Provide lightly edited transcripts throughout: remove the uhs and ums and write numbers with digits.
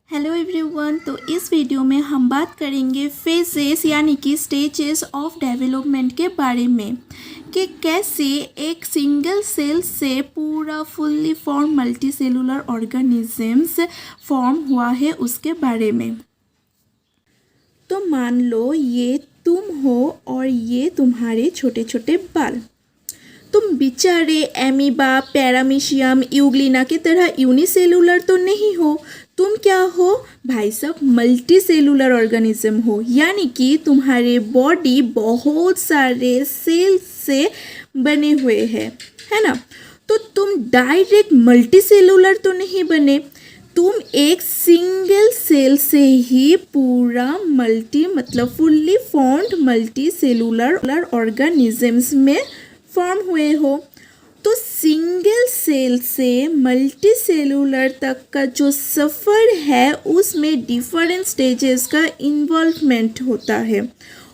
Hello everyone. तो इस video में हम बात करेंगे फेजेस यानी कि स्टेजेस ऑफ डेवलपमेंट के बारे में कि कैसे एक सिंगल सेल से पूरा fully form multi cellular organisms form हुआ है उसके बारे में। तो मान लो ये तुम हो और ये तुम्हारे छोटे छोटे बाल। तुम बेचारे एमीबा, पैरामीशियम, यूग्लिना की तरह यूनिसेलुलर तो नहीं हो। तुम क्या हो भाई साहब? मल्टी सेलुलर ऑर्गेनिज्म हो, यानी कि तुम्हारे बॉडी बहुत सारे सेल से बने हुए हैं, है ना। तो तुम डायरेक्ट मल्टी सेलुलर तो नहीं बने, तुम एक सिंगल सेल से ही पूरा मल्टी मतलब fully formed multi cellular organisms में फॉर्म हुए हो। तो सिंगल सेल से मल्टी सेलुलर तक का जो सफ़र है उसमें डिफरेंट स्टेजेस का इन्वॉल्वमेंट होता है।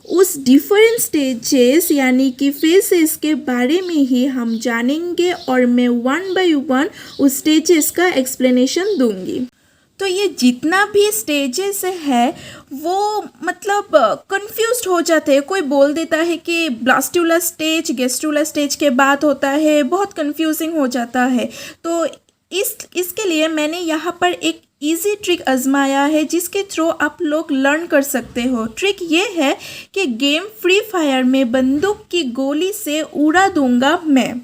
उस डिफरेंट स्टेजेस यानी कि फेजेस के बारे में ही हम जानेंगे और मैं वन बाय वन उस स्टेजेस का एक्सप्लेनेशन दूंगी। तो ये जितना भी स्टेजेस है वो मतलब कंफ्यूज्ड हो जाते हैं। कोई बोल देता है कि ब्लास्टुलर स्टेज गैस्ट्रुलर स्टेज के बाद होता है, बहुत कंफ्यूजिंग हो जाता है। तो इसके लिए मैंने यहाँ पर एक इजी ट्रिक आजमाया है जिसके थ्रू आप लोग लर्न कर सकते हो। ट्रिक ये है कि गेम फ्री फायर में बंदूक की गोली से उड़ा दूंगा मैं।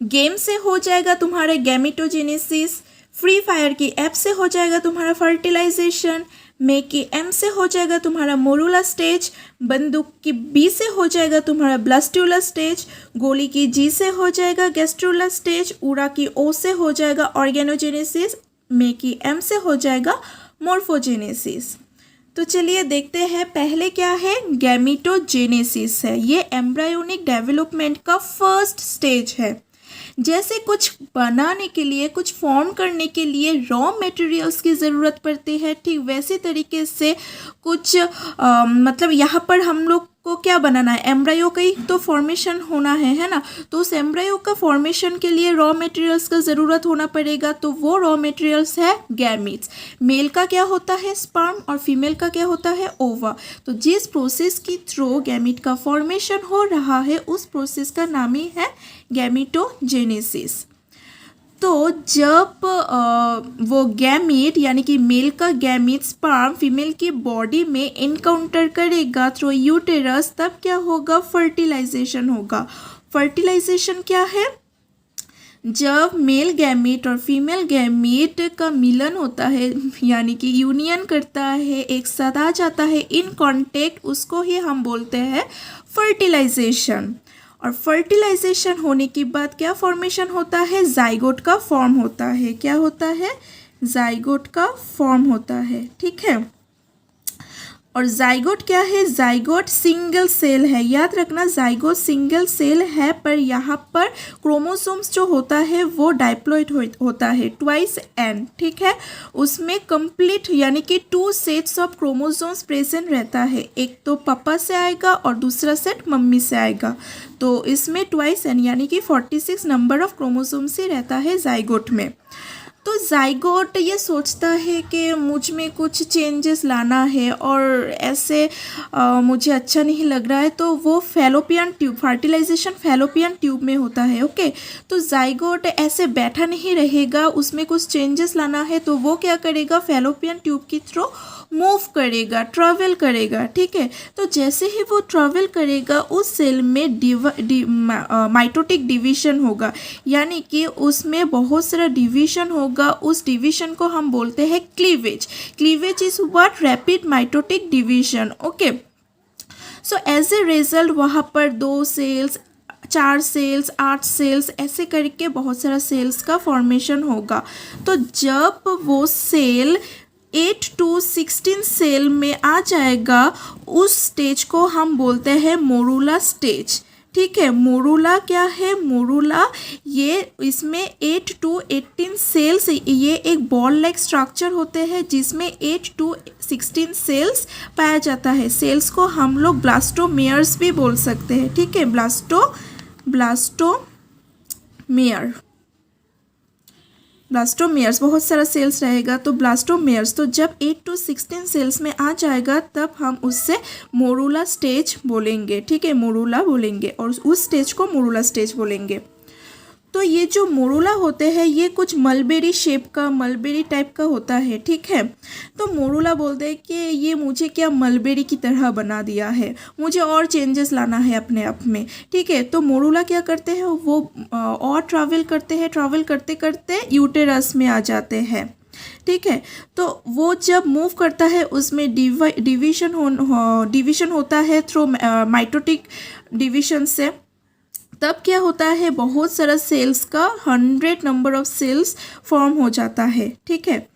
गेम से हो जाएगा तुम्हारा गैमेटोजेनेसिस, फ्री फायर की ऐप से हो जाएगा तुम्हारा फर्टिलाइजेशन, मे की एम से हो जाएगा तुम्हारा मोरूला स्टेज, बंदूक की बी से हो जाएगा तुम्हारा ब्लास्टुलर स्टेज, गोली की जी से हो जाएगा गैस्ट्रुलर स्टेज, उड़ा की ओ से हो जाएगा ऑर्गेनोजेनेसिस, मे की एम से हो जाएगा मोर्फोजेनेसिस। तो चलिए देखते हैं पहले क्या है। गैमेटोजेनेसिस है, ये एम्ब्रायोनिक डेवलपमेंट का फर्स्ट स्टेज है। जैसे कुछ बनाने के लिए, कुछ फॉर्म करने के लिए रॉ मटेरियल्स की ज़रूरत पड़ती है, ठीक वैसे तरीके से कुछ मतलब यहाँ पर हम लोग को क्या बनाना है, एम्ब्रायो का ही तो फॉर्मेशन होना है ना। तो उस एम्ब्रायो का फॉर्मेशन के लिए रॉ मटेरियल्स का ज़रूरत होना पड़ेगा। तो वो रॉ मटेरियल्स है गैमीट्स। मेल का क्या होता है स्पर्म और फीमेल का क्या होता है ओवा। तो जिस प्रोसेस के थ्रू गैमीट का फॉर्मेशन हो रहा है उस प्रोसेस का नाम ही है गैमेटोजेनेसिस। तो जब वो गैमीट यानी कि मेल का गैमीट स्पर्म फीमेल की बॉडी में इनकाउंटर करेगा थ्रू यूटेरस, तब क्या होगा, फर्टिलाइजेशन होगा। फर्टिलाइजेशन क्या है? जब मेल गैमीट और फीमेल गैमीट का मिलन होता है यानी कि यूनियन करता है, एक साथ आ जाता है इन कांटेक्ट, उसको ही हम बोलते हैं फर्टिलाइजेशन। और फर्टिलाइजेशन होने के बाद क्या फॉर्मेशन होता है, जाइगोट का फॉर्म होता है। क्या होता है? जाइगोट का फॉर्म होता है, ठीक है। और जाइगोट क्या है? जाइगोट सिंगल सेल है, याद रखना जाइगोट सिंगल सेल है, पर यहाँ पर क्रोमोसोम्स जो होता है वो डाइप्लॉइड होता है, ट्वाइस एन, ठीक है। उसमें कंप्लीट यानी कि 2 सेट्स ऑफ क्रोमोसोम्स प्रेजेंट रहता है, एक तो पापा से आएगा और दूसरा सेट मम्मी से आएगा। तो इसमें ट्वाइस एन यानी कि 46 नंबर ऑफ क्रोमोसोम्स ही रहता है जाइगोट में। तो जाइगोट ये सोचता है कि मुझ में कुछ चेंजेस लाना है और ऐसे मुझे अच्छा नहीं लग रहा है, तो वो fallopian tube, fertilization fallopian tube में होता है, ओके। तो जाइगोट ऐसे बैठा नहीं रहेगा, उसमें कुछ चेंजेस लाना है तो वो क्या करेगा, फैलोपियन ट्यूब के थ्रू मूव करेगा, ट्रैवल करेगा, ठीक है। तो जैसे ही वो ट्रैवल करेगा उस सेल में माइटोटिक डिवीजन होगा, यानी कि उसमें बहुत सारा डिवीजन होगा। उस डिवीजन को हम बोलते हैं cleavage. Cleavage is what? Rapid mitotic division, okay. So as a result वहाँ पर 2 सेल्स, 4 सेल्स, 8 सेल्स, ऐसे करके बहुत सारा सेल्स का फॉर्मेशन होगा। तो जब वो सेल 8 to 16 सेल में आ जाएगा उस स्टेज को हम बोलते हैं मोरूला स्टेज, ठीक है। मोरूला क्या है? मोरूला ये इसमें 8 to 18 सेल्स, ये एक बॉल लाइक स्ट्रक्चर होते हैं जिसमें 8 to 16 सेल्स पाया जाता है। सेल्स को हम लोग ब्लास्टोमेयर्स भी बोल सकते हैं, ठीक है, ब्लास्टोमेयर। ब्लास्टोमेयर्स बहुत सारा सेल्स रहेगा, तो ब्लास्टोमेयर्स तो जब 8 to 16 सेल्स में आ जाएगा तब हम उससे मोरूला स्टेज बोलेंगे, ठीक है, मोरूला बोलेंगे और उस स्टेज को मोरूला स्टेज बोलेंगे। तो ये जो मोरूला होते हैं ये कुछ मलबेरी शेप का, मलबेरी टाइप का होता है, ठीक है। तो मोरूला बोलते हैं कि ये मुझे क्या मलबेरी की तरह बना दिया है, मुझे और चेंजेस लाना है अपने आप में, ठीक है। तो मोरूला क्या करते हैं, वो और ट्रैवल करते हैं, ट्रैवल करते करते यूटेरस में आ जाते हैं, ठीक है। तो वो जब मूव करता है उसमें डिवीजन होता है थ्रू माइटोटिक डिवीजन से, तब क्या होता है, बहुत सारा सेल्स का 100 नंबर ऑफ सेल्स फॉर्म हो जाता है, ठीक है।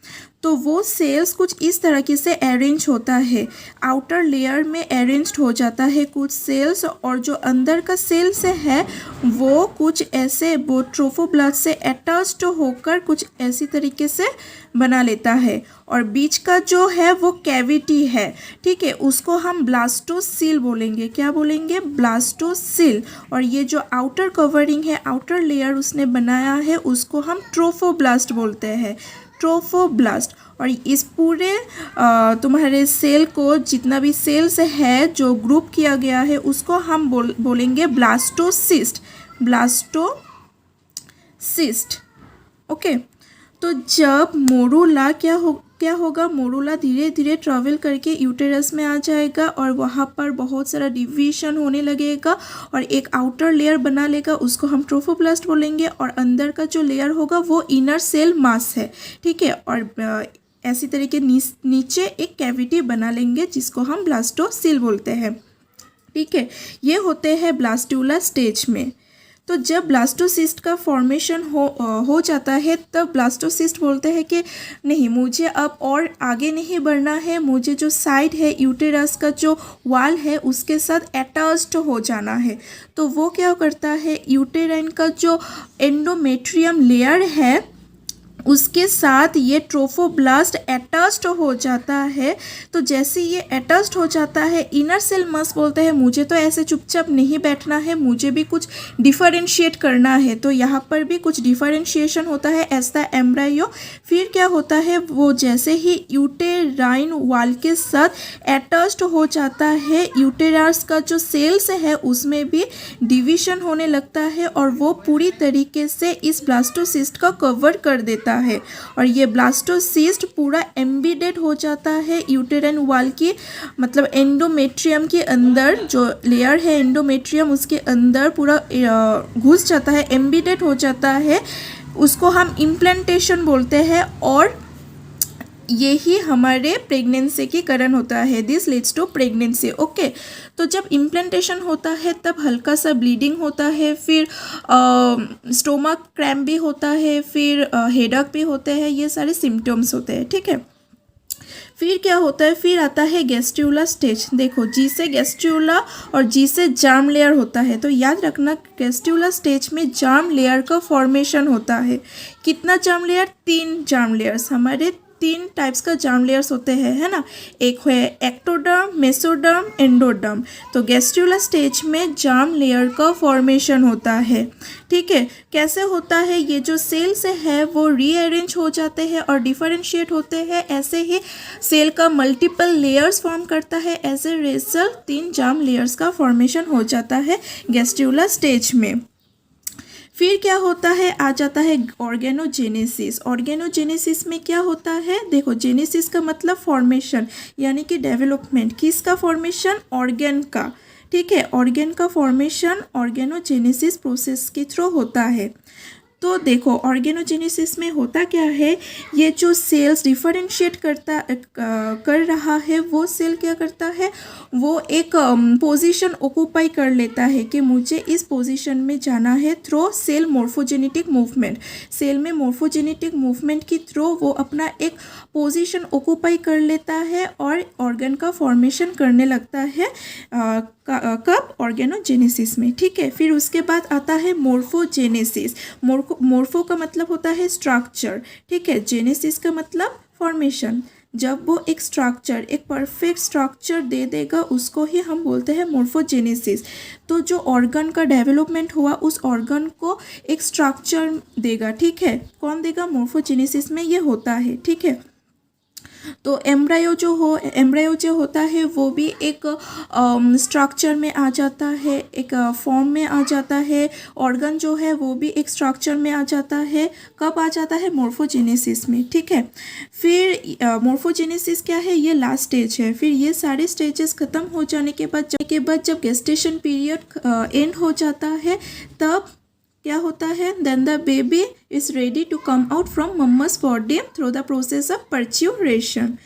तो वो सेल्स कुछ इस तरीके से अरेंज होता है, आउटर लेयर में अरेंज्ड हो जाता है कुछ सेल्स, और जो अंदर का सेल से है वो कुछ ऐसे वो ट्रोफोब्लास्ट से अटैच्ड होकर कुछ ऐसी तरीके से बना लेता है, और बीच का जो है वो कैविटी है, ठीक है, उसको हम ब्लास्टोसील बोलेंगे। क्या बोलेंगे, ब्लास्टोसील। और ये जो आउटर कवरिंग है, आउटर लेयर उसने बनाया है, उसको हम ट्रोफोब्लास्ट बोलते हैं, ट्रोफोब्लास्ट। और इस पूरे तुम्हारे सेल को, जितना भी सेल्स है जो ग्रुप किया गया है, उसको हम बोलेंगे ब्लास्टोसिस्ट, ब्लास्टोसिस्ट, ओके। तो जब मोरूला क्या होगा, मोरूला धीरे धीरे ट्रैवल करके यूटेरस में आ जाएगा और वहाँ पर बहुत सारा डिवीजन होने लगेगा और एक आउटर लेयर बना लेगा, उसको हम ट्रोफोब्लास्ट बोलेंगे, और अंदर का जो लेयर होगा वो इनर सेल मास है, ठीक है। और ऐसी तरीके नीचे एक कैविटी बना लेंगे जिसको हम ब्लास्टोसील बोलते हैं, ठीक है। ये होते हैं ब्लास्टुला स्टेज में। तो जब ब्लास्टोसिस्ट का फॉर्मेशन हो जाता है तब ब्लास्टोसिस्ट बोलते हैं कि नहीं, मुझे अब और आगे नहीं बढ़ना है, मुझे जो साइड है यूटेरस का जो वाल है उसके साथ अटैच्ड हो जाना है। तो वो क्या करता है, यूटेराइन का जो एंडोमेट्रियम लेयर है उसके साथ ये ट्रोफोब्लास्ट अटैच्ड हो जाता है। तो जैसे ये अटैच्ड हो जाता है, इनर सेल मस बोलते हैं मुझे तो ऐसे चुपचाप नहीं बैठना है, मुझे भी कुछ डिफरेंशिएट करना है। तो यहाँ पर भी कुछ डिफरेंशिएशन होता है एज द एम्ब्रायो। फिर क्या होता है, वो जैसे ही यूटेराइन वाल के साथ अटैच्ड हो जाता है, यूटेरस का जो सेल्स है उसमें भी डिवीजन होने लगता है और वो पूरी तरीके से इस ब्लास्टोसिस्ट का कवर कर देता है। और ये ब्लास्टोसिस्ट पूरा एम्बेडेड हो जाता है यूटेराइन वाल की, मतलब एंडोमेट्रियम के अंदर जो लेयर है एंडोमेट्रियम उसके अंदर पूरा घुस जाता है, एम्बेडेड हो जाता है, उसको हम इम्प्लांटेशन बोलते हैं। और यही हमारे प्रेगनेंसी के कारण होता है, this leads to pregnancy, okay. तो जब इम्प्लांटेशन होता है तब हल्का सा ब्लीडिंग होता है, फिर स्टोमक क्रैम्प भी होता है, फिर हेडेक भी होते हैं, ये सारे सिम्टम्स होते हैं, ठीक है। फिर क्या होता है, फिर आता है गैस्ट्रुला स्टेज। देखो, जी से गैस्ट्रुला और जी से जर्म लेयर होता है। तो याद रखना, गैस्ट्रुला स्टेज में जर्म लेयर का फॉर्मेशन होता है। कितना जर्म लेयर, 3 जर्म लेयर्स, हमारे 3 टाइप्स का जर्म लेयर्स होते हैं, है ना। एक है एक्टोडर्म, मेसोडर्म, एंडोडर्म। तो गैस्ट्रुला स्टेज में जर्म लेयर का फॉर्मेशन होता है, ठीक है। कैसे होता है, ये जो सेल्स है वो रीअरेंज हो जाते हैं और डिफरेंशिएट होते हैं, ऐसे ही सेल का मल्टीपल लेयर्स फॉर्म करता है। As a result 3 germ layers का फॉर्मेशन हो जाता है गैस्ट्रुला स्टेज में। फिर क्या होता है, आ जाता है ऑर्गेनोजेनेसिस। ऑर्गेनोजेनेसिस में क्या होता है, देखो, जेनेसिस का मतलब फॉर्मेशन यानी कि डेवलपमेंट। किसका फॉर्मेशन, ऑर्गेन का, ठीक है। ऑर्गेन का फॉर्मेशन ऑर्गेनोजेनेसिस प्रोसेस के थ्रू होता है। तो देखो, ऑर्गेनोजेनेसिस में होता क्या है, ये जो सेल्स डिफरेंशिएट कर रहा है वो सेल क्या करता है, वो एक पोजीशन ऑक्यूपाई कर लेता है कि मुझे इस पोजीशन में जाना है through cell morphogenetic movement. Cell में मोर्फोजेनेटिक मूवमेंट के थ्रू वो अपना एक पोजीशन ऑक्यूपाई कर लेता है और ऑर्गन का फॉर्मेशन करने लगता है। कब, ऑर्गेनोजेनेसिस में, ठीक है। फिर उसके बाद आता है मोर्फोजेनेसिस। मोर्फो का मतलब होता है स्ट्रक्चर, ठीक है। जेनेसिस का मतलब फॉर्मेशन। जब वो एक स्ट्रक्चर, एक परफेक्ट स्ट्रक्चर दे देगा, उसको ही हम बोलते हैं मोर्फोजेनेसिस। तो जो ऑर्गन का डेवलपमेंट हुआ उस ऑर्गन को एक स्ट्रक्चर देगा, ठीक है। कौन देगा? मोर्फोजेनेसिस में ये होता है, ठीक है। तो एम्ब्रायो जो होता है वो भी एक स्ट्रक्चर में आ जाता है, एक फॉर्म में आ जाता है। ऑर्गन जो है वो भी एक स्ट्रक्चर में आ जाता है। कब आ जाता है? मोर्फोजेनेसिस में, ठीक है। फिर मोर्फोजेनेसिस क्या है? ये लास्ट स्टेज है। फिर ये सारे स्टेजेस खत्म हो जाने के बाद जब गेस्टेशन पीरियड एंड हो जाता है, तब क्या होता है? Then the baby is ready to come out from mamma's body through the process of पर्च्यूरेशन।